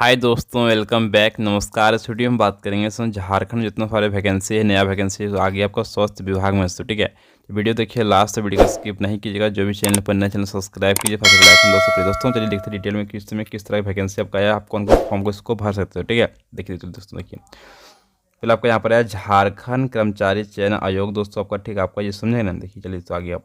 हाय दोस्तों, welcome back. नमस्कार। इस वीडियो में बात करेंगे सर झारखंड जितना सारे वैकेंसी है, नया वैकेंसी है, तो आगे आपका स्वास्थ्य विभाग में है। ठीक है, तो वीडियो देखिए लास्ट से, वीडियो को स्किप नहीं कीजिएगा। जो भी चैनल पर नया चैनल सब्सक्राइब कीजिए, फिर लाइक दोस्तों चलिए देखते डिटेल में किस तरह की वैकेंसी आपका है, आप कौन कौन फॉर्म को इसको भर सकते हो। ठीक है, देखिए दोस्तों, देखिए पहले आपका यहाँ पर है झारखंड कर्मचारी चयन आयोग। दोस्तों आपका ठीक है, आपका ये समझे ना। देखिए चलिए तो आगे आप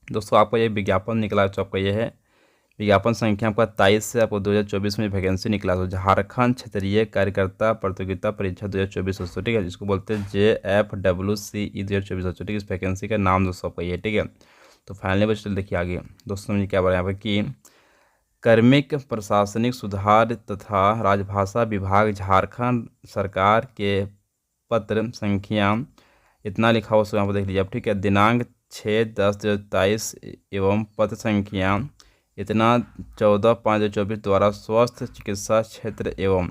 दोस्तों आपका ये विज्ञापन निकला है, तो आपका ये है विज्ञापन संख्या आपका 23 से आपको 2024 में वैकेंसी निकला। तो झारखंड क्षेत्रीय कार्यकर्ता प्रतियोगिता परीक्षा 2024 दोस्तों, ठीक है, जिसको बोलते हैं JFWCE 2024 दोस्तों, ठीक है। इस वैकेंसी का नाम दोस्तों आपका ये, ठीक है। तो फाइनली बच्चों देखिए आगे दोस्तों मुझे क्या बोला यहाँ पर कि कार्मिक प्रशासनिक सुधार तथा राजभाषा विभाग झारखंड सरकार के पत्र संख्या इतना लिखा हुआ यहाँ पर देख लीजिए आप, ठीक है। दिनांक 6/10/2023 एवं पत्र संख्या इतना 14/5/2024 द्वारा स्वास्थ्य चिकित्सा क्षेत्र एवं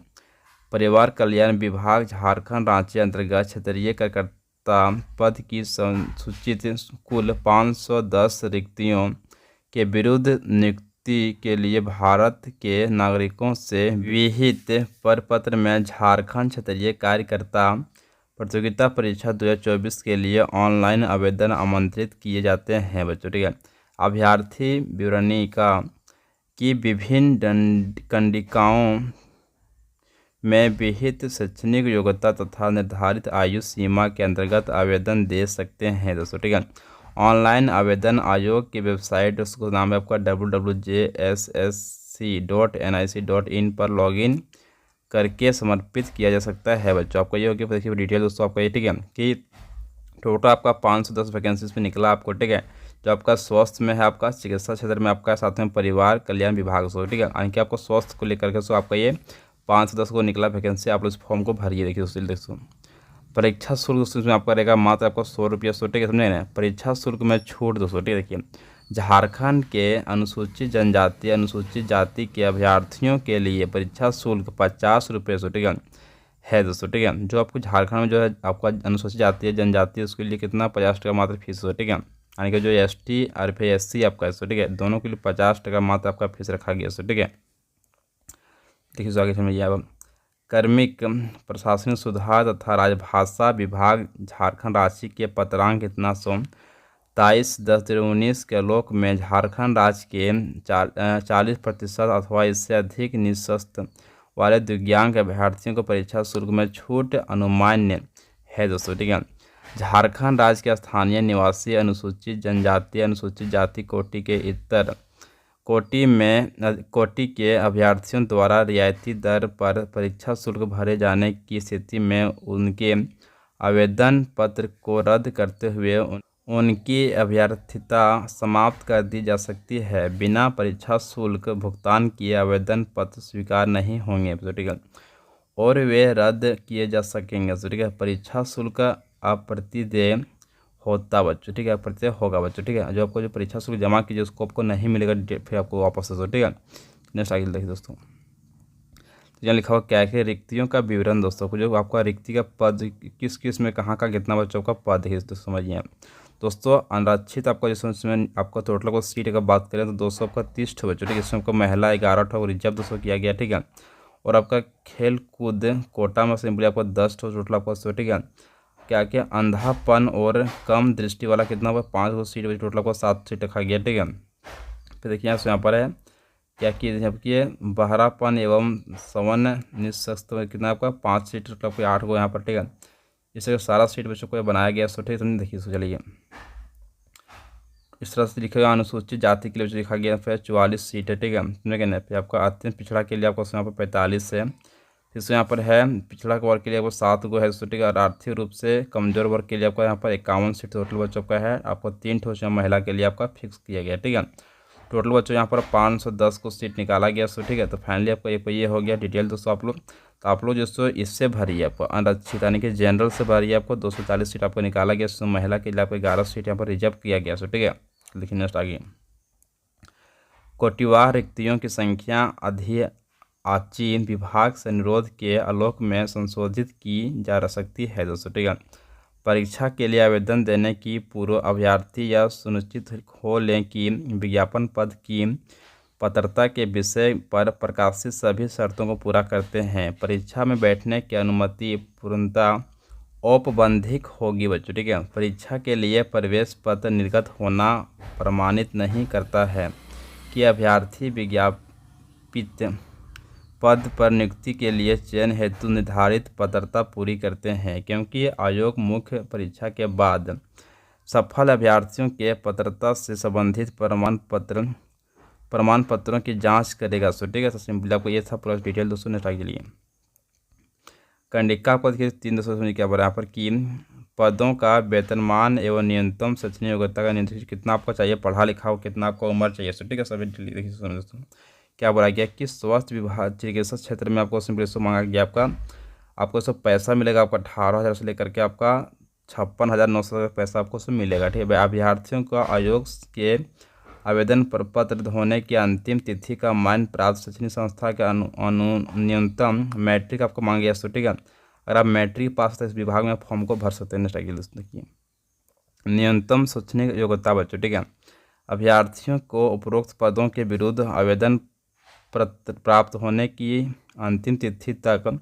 परिवार कल्याण विभाग झारखंड रांची अंतर्गत क्षेत्रीय कार्यकर्ता पद की सूचित कुल 510 रिक्तियों के विरुद्ध नियुक्ति के लिए भारत के नागरिकों से विहित प्रपत्र में झारखंड क्षेत्रीय कार्यकर्ता प्रतियोगिता परीक्षा 2024 के लिए ऑनलाइन आवेदन आमंत्रित किए जाते हैं बच्चों, ठीक है। अभ्यर्थी विवरणिका की विभिन्न कंडिकाओं में विहित शैक्षणिक योग्यता तथा निर्धारित आयु सीमा के अंतर्गत आवेदन दे सकते हैं दोस्तों, ठीक है। ऑनलाइन आवेदन आयोग की वेबसाइट, उसका नाम है आपका www.jssc.nic.in पर लॉगिन करके समर्पित किया जा सकता है बच्चों। आपका ये हो गया। देखिए डिटेल दोस्तों आपका ये, ठीक है, कि टोटल आपका 510 वैकेंसीज में निकला आपको, ठीक है। जो आपका स्वास्थ्य में है, आपका चिकित्सा क्षेत्र में आपका, साथ में परिवार कल्याण विभाग से, ठीक है। यानी कि आपको स्वास्थ्य को लेकर के आपका ये 510 को निकला वैकेंसी। आप लोग इस फॉर्म को भरिए। देखिए दोस्तों परीक्षा शुल्क दोस्तों इसमें आपका रहेगा मात्र आपको 100 रुपया, ठीक है, समझे ना। परीक्षा शुल्क में छूट दोस्तों, ठीक है। देखिए झारखंड के अनुसूचित जनजाति अनुसूचित जाति के अभ्यर्थियों के लिए परीक्षा शुल्क 50 रुपये, ठीक है दोस्तों, ठीक है। जो आपको झारखंड में जो है आपका अनुसूचित जाति है जनजाति, उसके लिए कितना 50 मात्र फीस हो, ठीक है। यानी कि जो ST और फिर SC आपका है, ठीक है, दोनों के लिए 50 मात्र आपका फीस रखा गया, ठीक है। देखिए तो आगे समझिए अब कार्मिक प्रशासनिक सुधार तथा राजभाषा विभाग झारखंड राशि के पत्रांक इतना 23/10/2019 के आलोक में झारखंड राज्य के 40% अथवा इससे अधिक निशस्त वाले दिव्यांग अभ्यर्थियों को परीक्षा शुल्क में छूट अनुमान्य है दोस्तों, ठीक है। झारखंड राज्य के स्थानीय निवासी अनुसूचित जनजाति अनुसूचित जाति कोटि के इतर कोटि के अभ्यर्थियों द्वारा रियायती दर पर परीक्षा शुल्क भरे जाने की स्थिति में उनके आवेदन पत्र को रद्द करते हुए उनकी अभ्यर्थिता समाप्त कर दी जा सकती है। बिना परीक्षा शुल्क भुगतान किए आवेदन पत्र स्वीकार नहीं होंगे, ठीक है, और वे रद्द किए जा सकेंगे, ठीक है। परीक्षा शुल्क अप्रतिदेय होता बच्चों, ठीक है, प्रत्यय होगा बच्चों, ठीक है। जो आपको जो परीक्षा शुल्क जमा कीजिए उसको आपको नहीं मिलेगा, फिर आपको वापस से, ठीक है। नेक्स्ट आगे देखिए दोस्तों, तो यहाँ लिखा हुआ क्या है, रिक्तियों का विवरण दोस्तों को, जो आपका रिक्ति का पद किस किस में कहाँ का कितना बच्चों का पद है दोस्तों, समझिए दोस्तों। अनारक्षित आपका जिसमें आपका टोटल को सीट का बात करें तो 230 बच्चों, ठीक है। इसमें आपको महिला 11 रिजर्व 200 किया गया, ठीक है। और आपका खेल कूद कोटा में सिंपली आपको 10 टोटल आपका, ठीक है। क्या क्या अंधापन और कम दृष्टि वाला कितना हुआ 5 सीट, टोटल आपको 7 सीट रखा गया, ठीक है। फिर देखिए यहाँ पर है क्या कि बहरापन एवं सवन निशक्त कितना आपका 5 सीट, टोटल आपको 8 यहाँ पर, ठीक है। इससे सारा सीट बच्चों को बनाया गया, ठीक है। समझे, देखिए इसको चलिए इस तरह से लिखेगा। अनुसूचित जाति के लिए लिखा गया फिर 44 सीट है, ठीक है, समझे ना। फिर आपका अत्यंत पिछड़ा के लिए आपको यहाँ पर 45 है। फिर यहाँ पर है पिछड़ा वर्ग के लिए आपको 7 गो है, ठीक है। और आर्थिक रूप से कमजोर वर्ग के लिए आपका यहाँ पर 51 सीट टोटल बच्चों का है। आपको 3 ठोस महिला के लिए आपका फिक्स किया गया, ठीक है। टोटल बच्चों यहाँ पर 510 को सीट निकाला गया, ठीक है। तो फाइनली आपका ये हो गया डिटेल दोस्तों आप लोग। तो आप लोग दोस्तों इससे भरिए, आपको अनारक्षित यानी कि जनरल से भरिए। आपको 240 सीट आपको निकाला गया, उसमें महिला के लिए आपको 11 सीट यहाँ पर रिजर्व किया गया, ठीक है। देखिए नेक्स्ट आगे कोटिवार रिक्तियों की संख्या आची विभाग से अनुरोध के आलोक में संशोधित की जा सकती है दोस्तों, ठीक है। परीक्षा के लिए आवेदन देने की पूर्व अभ्यर्थी यह सुनिश्चित हो लें कि विज्ञापन पद की पात्रता के विषय पर प्रकाशित सभी शर्तों को पूरा करते हैं। परीक्षा में बैठने की अनुमति पूर्णतः औपबंधिक होगी बच्चों, ठीक है। परीक्षा के लिए प्रवेश पत्र निर्गत होना प्रमाणित नहीं करता है कि अभ्यर्थी विज्ञापित पद पर नियुक्ति के लिए चयन हेतु निर्धारित पात्रता पूरी करते हैं, क्योंकि आयोग मुख्य परीक्षा के बाद सफल अभ्यर्थियों के पात्रता से संबंधित प्रमाण पत्रों की जांच करेगा। सो ठीक है, तो सिंपली आपको ये था पूरा डिटेल दोस्तों नेक्स्ट के लिए। कंडिका पद के 3 दोस्तों क्या बराबर की पदों का वेतनमान एवं न्यूनतम शैक्षणिक योग्यता का न्यूनतम कितना आपको चाहिए, पढ़ा लिखा हो, कितना आपको उम्र चाहिए। सो ठीक है, सभी देखिए दोस्तों क्या बोला गया कि स्वास्थ्य विभाग चिकित्सा क्षेत्र में आपको सिंपली मांगा गया आपको सब पैसा मिलेगा आपका 18,000 से लेकर के आपका 56,900 पैसा आपको सब मिलेगा, ठीक है। अभ्यर्थियों को आयोग के आवेदन पत्र होने की अंतिम तिथि का मान्य प्राप्त शैक्षणिक संस्था के न्यूनतम मैट्रिक आपको मांगा गया। सो ठीक है, अगर आप मैट्रिक पास तो इस विभाग में फॉर्म को भर सकते हैं। नेक्स्ट आगे दोस्तों देखिए न्यूनतम शैक्षणिक योग्यता बच्चों, ठीक है। अभ्यर्थियों को उपरोक्त पदों के विरुद्ध आवेदन प्राप्त होने की अंतिम तिथि तक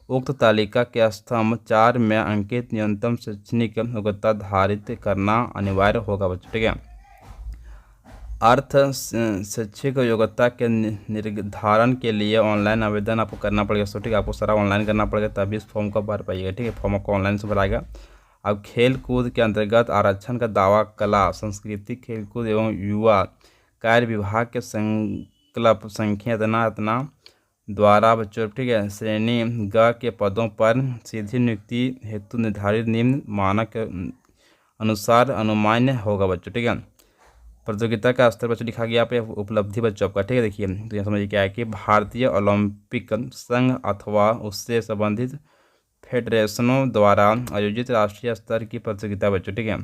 उक्त तालिका के स्तंभ 4 में अंकित न्यूनतम शैक्षणिक योग्यता धारित करना अनिवार्य होगा बच्चों, ठीक है। अर्थ शैक्षिक योग्यता के निर्धारण के लिए ऑनलाइन आवेदन आपको करना पड़ेगा। सो ठीक है, आपको सारा ऑनलाइन करना पड़ेगा तभी इस फॉर्म को भर पाइएगा, ठीक है। फॉर्म आपको ऑनलाइन से भराएगा। अब खेल कूद के अंतर्गत आरक्षण का दावा कला संस्कृति खेलकूद एवं युवा कार्य विभाग के संकल्प संख्या इतना द्वारा बच्चों, ठीक है, श्रेणी ग के पदों पर सीधी नियुक्ति हेतु निर्धारित निम्न मानक के अनुसार अनुमान्य होगा बच्चों, ठीक है। प्रतियोगिता का स्तर बच्चों लिखा गया पे उपलब्धि बच्चों आपका, ठीक है। देखिए तो यहाँ समझिए क्या है कि भारतीय ओलंपिक संघ अथवा उससे संबंधित फेडरेशनों द्वारा आयोजित राष्ट्रीय स्तर की प्रतियोगिता बच्चों, ठीक है।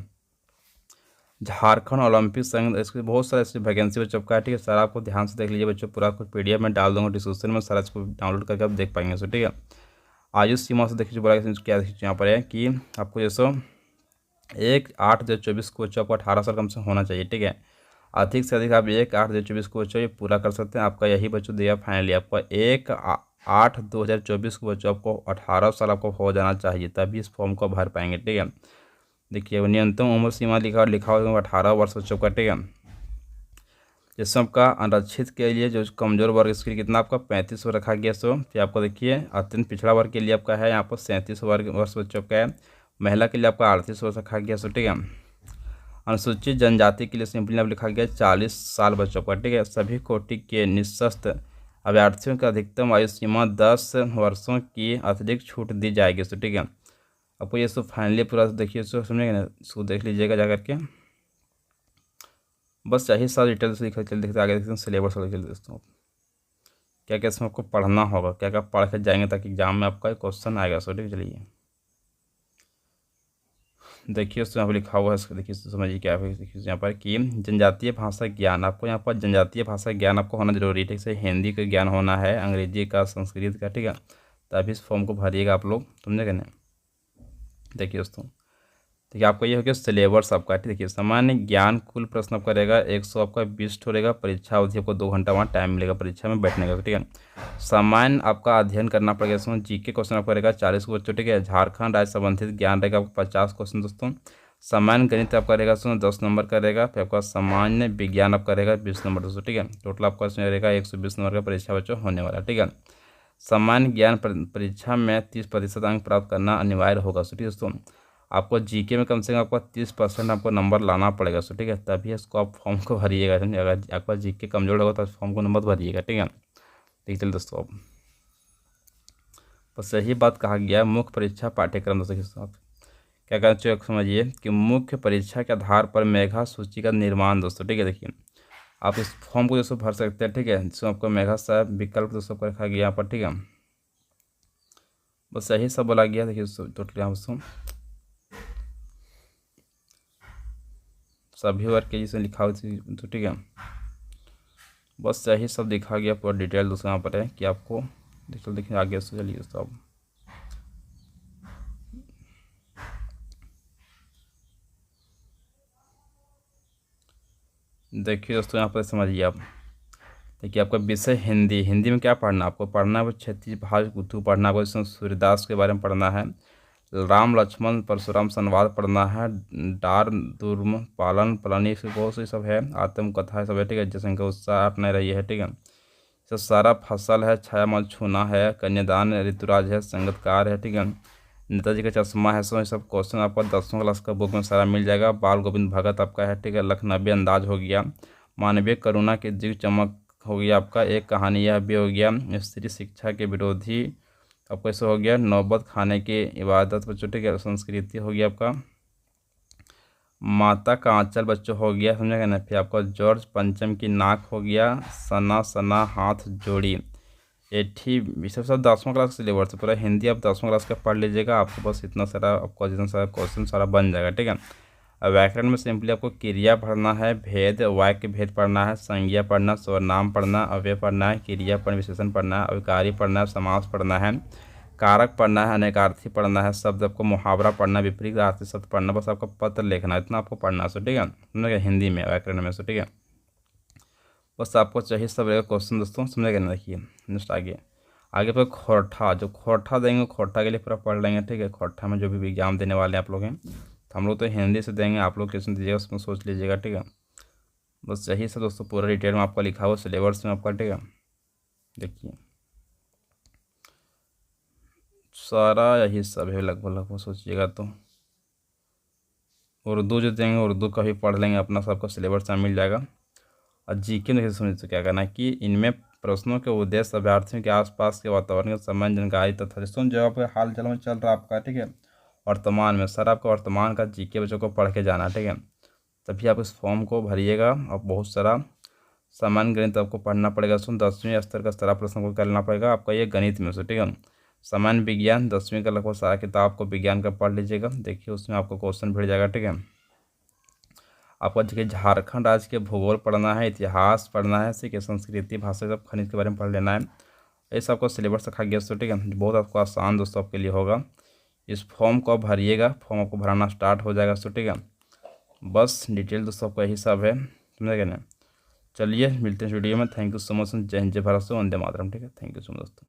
झारखंड ओलंपिक संघ, इसके बहुत सारे ऐसे वैकेंसी बच्चों का, ठीक है। सारा आपको ध्यान से देख लीजिए बच्चों, पूरा कुछ PDF में डाल दूंगा डिस्क्रिप्शन में, सारा इसको डाउनलोड करके आप देख पाएंगे। सो ठीक है, आयु सीमा से देखिए बोला क्या यहाँ पर है कि आपको जैसो 1/8/2024 को बच्चों आपको 18 साल कम से होना चाहिए, ठीक है। अधिक से अधिक आप 1/8/2024 को बच्चों ये पूरा कर सकते हैं। आपका यही बच्चों दिया फाइनली आपका 1/8/2024 को बच्चों आपको 18 साल आपको हो जाना चाहिए, तभी इस फॉर्म को भर पाएंगे, ठीक है। देखिए न्यूनतम उम्र सीमा लिखा हुआ 18 वर्ष बच्चों का, ठीक है। जिसमें आपका आरक्षित के लिए जो कमजोर वर्ग इसके लिए कितना आपका 35 वर्ष रखा गया। सो फिर आपको देखिए अत्यंत पिछड़ा वर्ग के लिए आपका है यहाँ पर 37 वर्ष बच्चों का है। महिला के लिए आपका 38 वर्ष रखा गया। सो ठीक है, अनुसूचित जनजाति के लिए सिंपली अब लिखा गया 40 साल बच्चों का, ठीक है। सभी कोटि के निःशस्त्र अभ्यर्थियों का अधिकतम आयु सीमा 10 वर्षों की अतिरिक्त छूट दी जाएगी। सो ठीक है, आपको ये सब फाइनली पूरा देखिए, सो समझेंगे ना, इसको देख लीजिएगा जा करके। बस यही सारा डिटेल से देखते आगे देखते हैं सिलेबस वाले चलते दोस्तों, क्या क्या इसमें आपको पढ़ना होगा, क्या क्या पढ़ के जाएंगे ताकि एग्जाम में आपका क्वेश्चन आएगा। सो ठीक है, चलिए देखिए उसमें यहाँ पर लिखा हुआ है, इसको देखिए समझिए क्या है। देखिए यहाँ पर कि जनजातीय भाषा ज्ञान, आपको यहाँ पर जनजातीय भाषा ज्ञान आपको होना जरूरी है, ठीक है। हिंदी का ज्ञान होना है, अंग्रेजी का, संस्कृत का, ठीक है। तभी इस फॉर्म को भरिएगा आप लोग, समझेगा ना। देखिए दोस्तों, देखिए आपका ये हो गया सिलेबस आपका, ठीक। देखिए सामान्य ज्ञान कुल प्रश्न आपका रहेगा 100 आपका 20 रहेगा। परीक्षा अवधि आपको 2 घंटा वहाँ टाइम मिलेगा परीक्षा में बैठने का, ठीक है। सामान्य आपका अध्ययन करना पड़ेगा, इसमें GK क्वेश्चन आपका रहेगा 40 को बच्चों, ठीक है। झारखंड राज्य संबंधित ज्ञान रहेगा आपको 50 क्वेश्चन दोस्तों। सामान्य गणित आपका रहेगा उसमें 10 नंबर का रहेगा। फिर आपका सामान्य विज्ञान आपका रहेगा 20 नंबर दोस्तों, ठीक है। टोटल आपका इसमें रहेगा 120 नंबर का परीक्षा बच्चों होने वाला, ठीक है। सामान्य ज्ञान परीक्षा में 30% अंक प्राप्त करना अनिवार्य होगा। सो ठीक है दोस्तों, आपको GK में कम से कम आपको 30% आपको नंबर लाना पड़ेगा। सो ठीक है, तभी इसको आप फॉर्म को भरिएगा, समझिए। अगर आपका GK कमजोर होगा तो फॉर्म को नंबर भरिएगा, ठीक है। ठीक चलिए दोस्तों, अब बस यही बात कहा गया मुख्य परीक्षा पाठ्यक्रम दोस्तों। आप क्या करना चाहिए समझिए कि मुख्य परीक्षा के आधार पर मेधा सूची का निर्माण दोस्तों, ठीक है। देखिए आप इस फॉर्म को दोस्तों भर सकते हैं, ठीक है। जिसमें आपको मेधा सा विकल्प दोस्तों को रखा गया यहाँ पर, ठीक है। बस यही सब बोला गया। देखिए टोटल यहाँ दोस्तों सभी वर्ग के जिसमें लिखा हुआ तो, ठीक है। बस यही सब दिखा गया पूरा डिटेल दोस्तों यहाँ पर है कि आपको देखिए आगे दोस्तों, चलिए दोस्तों अब देखिए दोस्तों यहाँ पर समझिए आप देखिए आपका विषय हिंदी। हिंदी में क्या पढ़ना आपको? पढ़ना है वो क्षेत्रीय भाषा उर्दू पढ़ना है, इसमें सूर्यदास के बारे में पढ़ना है, राम लक्ष्मण परशुराम संवाद पढ़ना है, डार दुर्म पालन पलानी से बहुत सी सब है, आत्मकथा है सब है, ठीक है। जयशंकर उत्साह आप नहीं रही है, ठीक है। सब सारा फसल है, छाया मल छूना है, कन्यादान ऋतुराज है, संगतकार है, ठीक है। नेताजी का चश्मा है, सो सब क्वेश्चन आपका 10वीं क्लास का बुक में सारा मिल जाएगा। बाल गोविंद भगत आपका है, ठीक है। लखनवी अंदाज हो गया, मानवीय करुणा की जीव चमक हो गया आपका, एक कहानी यह भी हो गया, स्त्री शिक्षा के विरोधी आपको ऐसा हो गया, नौबत खाने की इबादत बच्चों, ठीक है। संस्कृति हो गया आपका, माता का आंचल बच्चों हो गया, समझेगा ना। फिर आपका जॉर्ज पंचम की नाक हो गया, सना सना हाथ जोड़ी, एठी ये सब 10वां क्लास का सिलेबस है पूरा। हिंदी आप 10वां क्लास का पढ़ लीजिएगा, आपको बस इतना सारा आपको जितना सारा क्वेश्चन सारा बन जाएगा, ठीक है। अब व्याकरण में सिंपली आपको क्रिया पढ़ना है, भेद वाक्य भेद पढ़ना है, संज्ञा पढ़ना, सर्वनाम पढ़ना, अव्यय पढ़ना है, क्रिया पढ़ विशेषण पढ़ना है, अविकारी पढ़ना है, समास पढ़ना है, कारक पढ़ना है, अनेकार्थी पढ़ना है, शब्द आपको मुहावरा पढ़ना, विपरीत अर्थी शब्द पढ़ना, बस आपको पत्र लिखना है, इतना आपको पढ़ना है, सो ठीक है, समझेगा हिंदी में व्याकरण में, सो ठीक है। बस आपको चाहिए सब रहेगा क्वेश्चन दोस्तों, समझेगा ना। देखिए नेक्स्ट आगे पर खोरठा, जो खोरठा देंगे खोरठा के लिए पूरा पढ़ लेंगे, ठीक है। खोरठा में जो भी एग्जाम देने वाले आप लोग हैं, तो हम लोग तो हिंदी से देंगे, आप लोग क्वेश्चन दीजिएगा उसमें सोच लीजिएगा, ठीक है। बस यही सब दोस्तों पूरा डिटेल में आपका लिखा हुआ सिलेबस में आपका, ठीक है। देखिए सारा यही सब है लगभग सोचिएगा तो। उर्दू जो देंगे उर्दू का भी पढ़ लेंगे, अपना सबका सिलेबस में मिल जाएगा। और जीके में समझ तो क्या करना है कि इनमें प्रश्नों के उद्देश्य अभ्यर्थियों के आसपास के वातावरण के संबंध जानकारी तथा जो आपके हाल चाल में चल रहा है आपका, ठीक है, वर्तमान में सर आपका वर्तमान का जीके बच्चों को पढ़ के जाना, ठीक है। तभी आप इस फॉर्म को भरिएगा और बहुत सारा सामान्य गणित आपको पढ़ना पड़ेगा। 10वीं स्तर का सारा प्रश्न को करना पड़ेगा आपका ये गणित में से, ठीक है। सामान्य विज्ञान 10वीं का लगभग सारा किताब को विज्ञान का पढ़ लीजिएगा, देखिए उसमें आपको क्वेश्चन भेज जाएगा, ठीक है। आपको देखिए झारखंड राज्य के भूगोल पढ़ना है, इतिहास पढ़ना है, ठीक है, संस्कृति भाषा सब खनिज के बारे में पढ़ लेना है। ये सब आपको सिलेबस रखा गया दोस्तों, ठीक है। बहुत आपको आसान दोस्तों आपके लिए होगा। इस फॉर्म को आप भरिएगा, फॉर्म आपको भराना स्टार्ट हो जाएगा दोस्तों, ठीक है। बस डिटेल दोस्तों आपका यही सब है, समझेगा ना। चलिए मिलते हैं वीडियो में। Thank you so much. जय हिंद जय भारत, वंदे मातरम, ठीक है। थैंक यू सो मच दोस्तों।